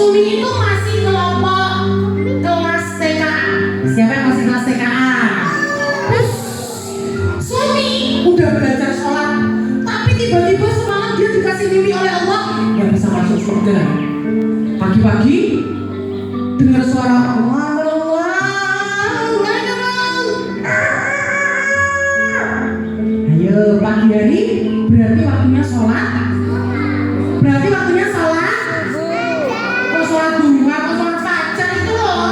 Sumi itu masih kelompok kelas TKA. Siapa yang masih kelas TKA? Terus Sumi udah belajar sholat, tapi tiba-tiba semalam dia dikasih mimpi oleh Allah yang bisa masuk surga. Pagi-pagi dengar suara Allah. Ayo pagi hari berarti waktunya sholat. Berarti waktunya sholat. Kok sholat duha, kok sholat fajar itu loh.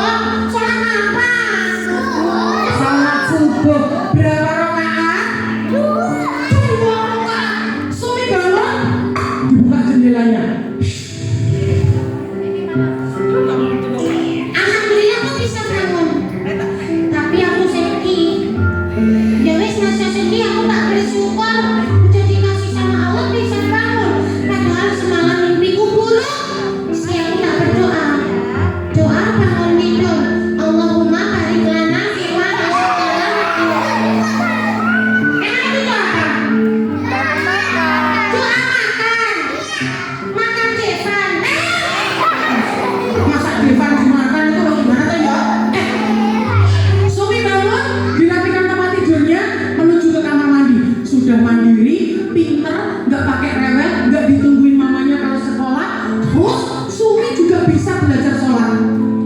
Sholat apa? Sholat subuh. Berapa rakaat? 2 rakaat. Sumi bangun, dibuka jendelanya. Alhamdulillah aku bisa bangun. Tapi aku sedih. Ya wes masa sedih aku tak bersyukur. Udah dikasih sama Allah bisa bangun. Padahal semalam mimpiku buruk. Meski aku tak berdoa. Doa bangun tidur. Allahumma barik lana fi ma razaqtana. Emang itu doa apa? Doa makan. Makan Devan. Masa Devan dimakan itu loh gimana tuh ya? Sumi bangun, dirapikan tempat tidurnya, menuju ke kamar mandi. Sudah mandiri, pinter, nggak pakai rewel, nggak ditungguin mamanya kalau sekolah. Terus Sumi juga bisa belajar sholat.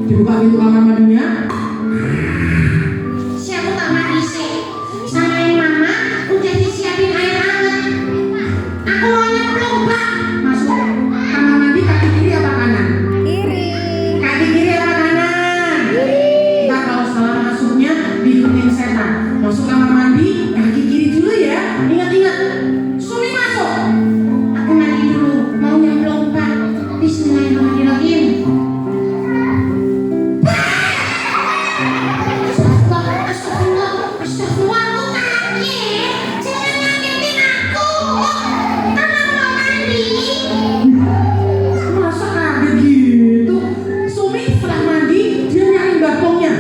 Dibuka pintu kamar mandinya. Siapa tak mandi sih? Samain mama, udah disiapin air hangat. Aku mau nyemplung bak. Masuk kamar mandi kaki kiri apa kanan? Kaki kiri apa kanan? Ntar kalau salah masuknya diikutin setan. Masuk kamar mandi, kaki kiri dulu ya. Ingat-ingat. Sumi masuk. Aku mandi dulu, mau nyemplung bak. Bismillahirrahmanirrahim. Astagfirullah, astagfirullah, astagfirullah. Aku kaget. Jangan ngagetin aku. Kan aku mau mandi. Masa kaget gitu? Sumi setelah mandi, dia nyari bakongnya.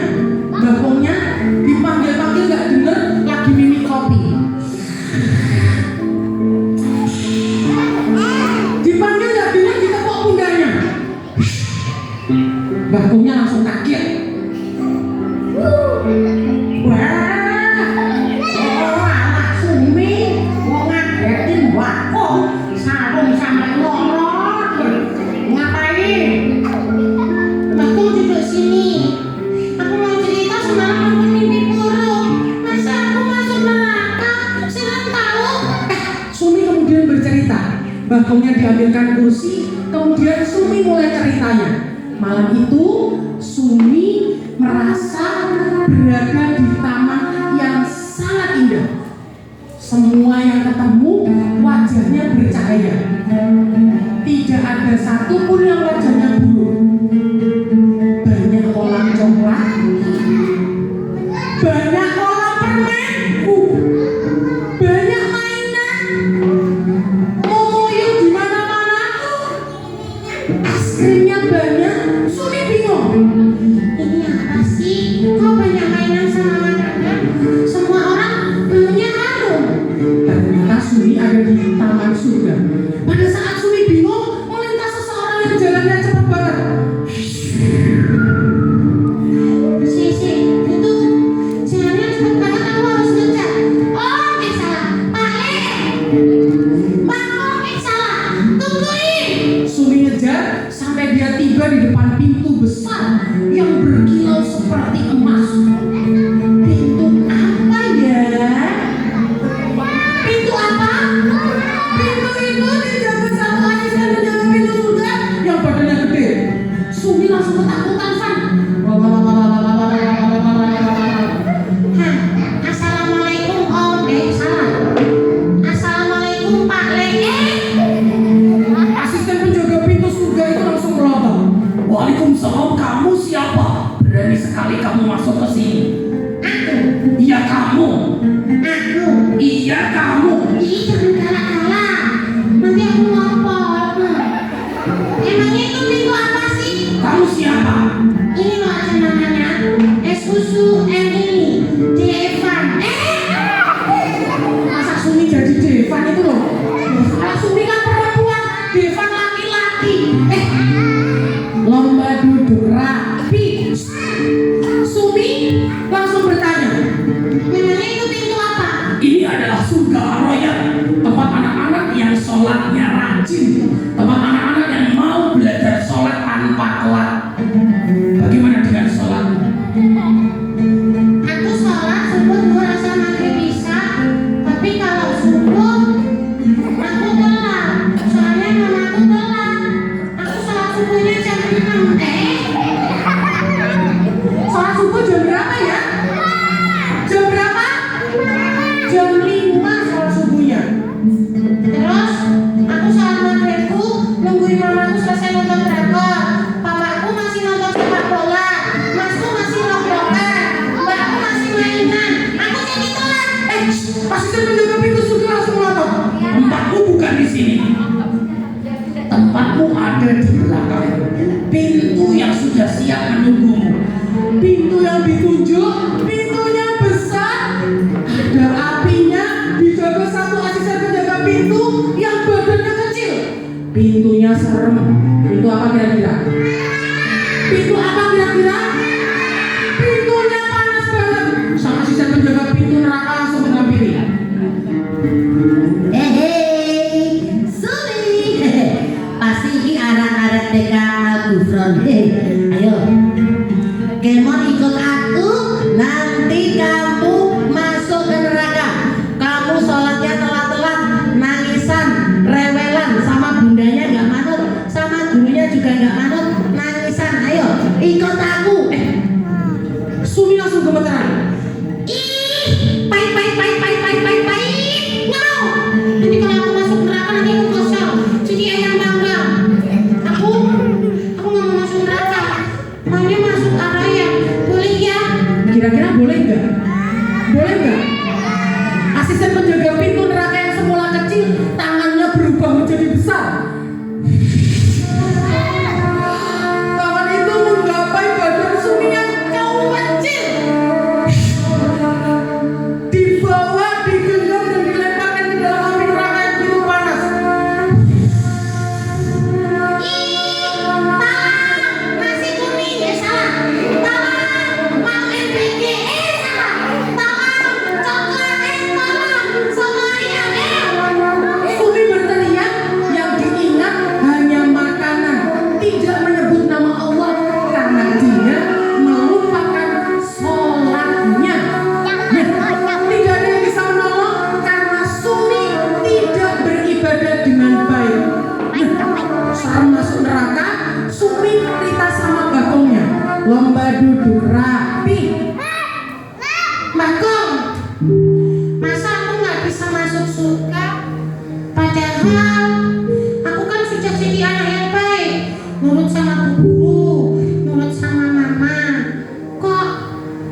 Bakongnya dipanggil-panggil gak denger, lagi minum kopi. Dipanggil gak denger, ditepuk pundaknya. Bakongnya langsung kaget. Wah, anak Sumi mau ngagetin bakong. Sarung sampai ngorok. Ngapain? Bakong duduk sini. Aku mau cerita semalam aku mimpi buruk. Masa aku masuk neraka? Siapa tahu? Sumi kemudian bercerita. Bakongnya diambilkan kursi, kemudian Sumi mulai ceritanya. Malam itu Sumi merasa berada di taman yang sangat indah. Semua yang ketemu wajahnya bercahaya. Tidak ada satupun yang wajahnya buruk. Banyak kolam coklat, banyak kolam permen, banyak mainan, momoyong di mana-mana, es krimnya banyak. Sumi bingung. Ini apa sih? Kok banyak mainan sama makanan? Semua orang baunya harum. Ternyata Sumi ada di taman surga. Pada saat Sumi bingung, melintas seseorang yang jalannya cepat banget. Si, itu jalannya cepat banget, aku harus ngejar. Oh, salah. Pak, salah. Tungguin. Sumi ngejar sampai dia tiba di depan pintu besar yang berkilau seperti emas. Pintu apa ya? Pintu apa? Pintu itu dijaga satu aja dan menjaga pintu surga yang badannya gede. Sumi langsung ketakutan, Van. Assalamualaikum Om. Salah. Assalamualaikum Pak Lege. Asisten penjaga pintu surga itu langsung melompat. Waalaikumsalam, kamu siapa? Berani sekali kamu masuk ke sini. Aku. Iya kamu. Aku. Iya kamu. Ih, jangan galak-galak. Nanti aku ngompol. Emangnya itu pintu apa sih? Kamu siapa? Ini loh aja namanya. Susu ini. Devan. Masa Sumi jadi Devan itu loh? Kalau Sumi kan perempuan, Devan laki-laki. tanpa telat. Bagaimana dengan sholat? Aku sholat subuh dua rasa maghrib bisa, tapi kalau subuh aku telat. Soalnya mamaku telat. Aku sholat subuhnya jam 6. Sholat subuh jam berapa ya? Jam berapa? Jam 5 sholat subuhnya. Terus aku sholat maghribku nungguin mamaku selesai nonton drakor. Papaku masih nonton sepak bola. Masku masih nongkrongan. Mbakku masih mainan. Aku jadi telat. Asisten penjaga pintu surga langsung melotot. Tempatmu bukan di sini. Tempatmu ada di belakang. Pintu yang sudah siap menunggumu. Pintu yang ditunjuk, pintunya besar, ada apinya, dijaga satu asisten penjaga pintu yang badannya kecil. Pintunya serem. Pintu apa kira-kira? Pintu apa kira-kira? Pintunya panas banget. Sang asisten penjaga pintu neraka langsung menghampiri. Sumi. Pasti ini arah-arah TK Al-Gufron. Ayo, kemon ikut aku. Nanti kamu masuk ke neraka. Kamu sholatnya telat-telat, nangisan, rewelan, sama bundanya nggak manut, sama gurunya juga nggak manut, nangisan. Ayo, ikut aku. Sumi langsung gemeteran. Pahit. Nggak mau. Nanti kalau aku masuk neraka nanti aku kosong. Jadi ayam bangga. Aku nggak mau masuk neraka. Maunya masuk ayam. Boleh ya? Kira-kira boleh nggak? Boleh nggak? Asisten penjaga pintu neraka yang semula kecil, tangannya berubah menjadi besar. Tangan itu menggapai badan Sumi yang jauh kecil. Dibawa, digenggam dan dilemparkan ke dalam api neraka yang begitu panas. Tolong, nasi kuning salah. Tolong, mau MBG salah. Tolong, coklat tolong, sama ayam Sumi berteriak, yang diingat hanya makanan, tidak menyebut nama Allah karena dia melupakan sholatnya. Tidak ada yang bisa menolong karena Sumi tidak beribadah dengan baik. Saat masuk neraka, Sumi cerita sama bagongnya, lomba duduk rapi. Bagong, masa aku nggak bisa masuk surga? Padahal aku kan sudah jadi anak yang baik, nurut sama guru, nurut sama mama. Kok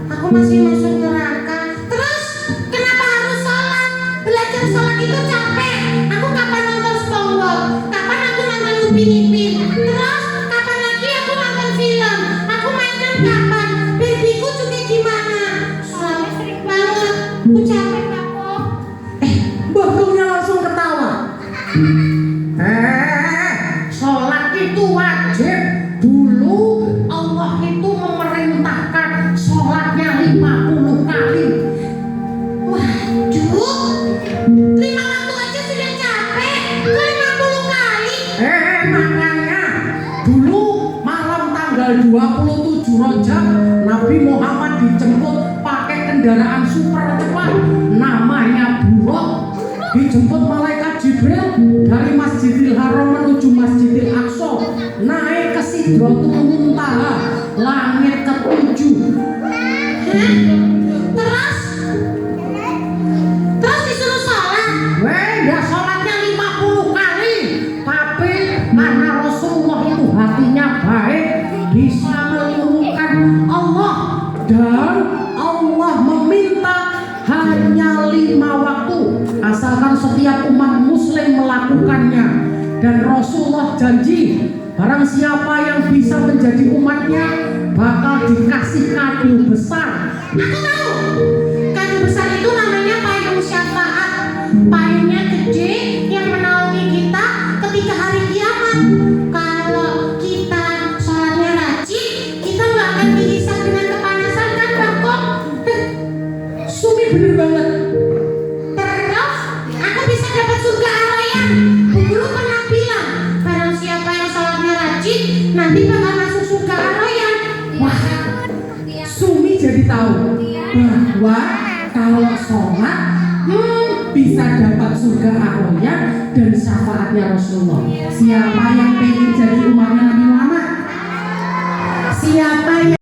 aku masih masuk neraka? Terus kenapa harus sholat? Belajar sholat itu capek. Aku kapan nonton SpongeBob? Kapan aku nonton Upin Ipin? Terus kapan lagi aku nonton film? Aku mainan kapan? Babyku juga gimana? Soalnya sering banget. Aku capek Bagong. Bagongnya langsung ketawa. Sholat itu wajib. Dulu Allah itu memerintahkan sholatnya 50 kali. Waduh, 5 waktu aja sudah capek. Kok 50 kali? Makanya dulu malam tanggal 27 Rajab Nabi Muhammad dijemput pakai kendaraan super cepat namanya Buraq. Dijemput malaikat Jibril dari Masjidil Haram menuju Masjidil Aqsa, naik ke Sidratul Muntaha, langit ke-7. Terus disuruh sholat. Ya sholatnya 50 kali. Tapi karena Rasulullah itu hatinya baik, bisa meluluhkan Allah, dan Allah meminta hanya 5 waktu asalkan setiap umat muslim melakukannya. Dan Rasulullah janji barang siapa yang bisa menjadi umatnya bakal dikasih kado besar. Aku tahu. Kado besar itu namanya payung syafaat. Payungnya gede yang menaungi kita ketika hari kiamat. Kalau kita sholatnya rajin, kita nggak akan dihisap dengan kepanasan kan, Bagong? Sumi bener banget. Terus aku bisa dapat surga Allah ya. Guru pernah bilang, barang siapa yang sholatnya rajin, nanti bakal kedua, kalau sholat bisa dapat surga Ahoya dan syafaatnya Rasulullah. Siapa yang pengen jadi umatnya Nabi Muhammad? Siapa yang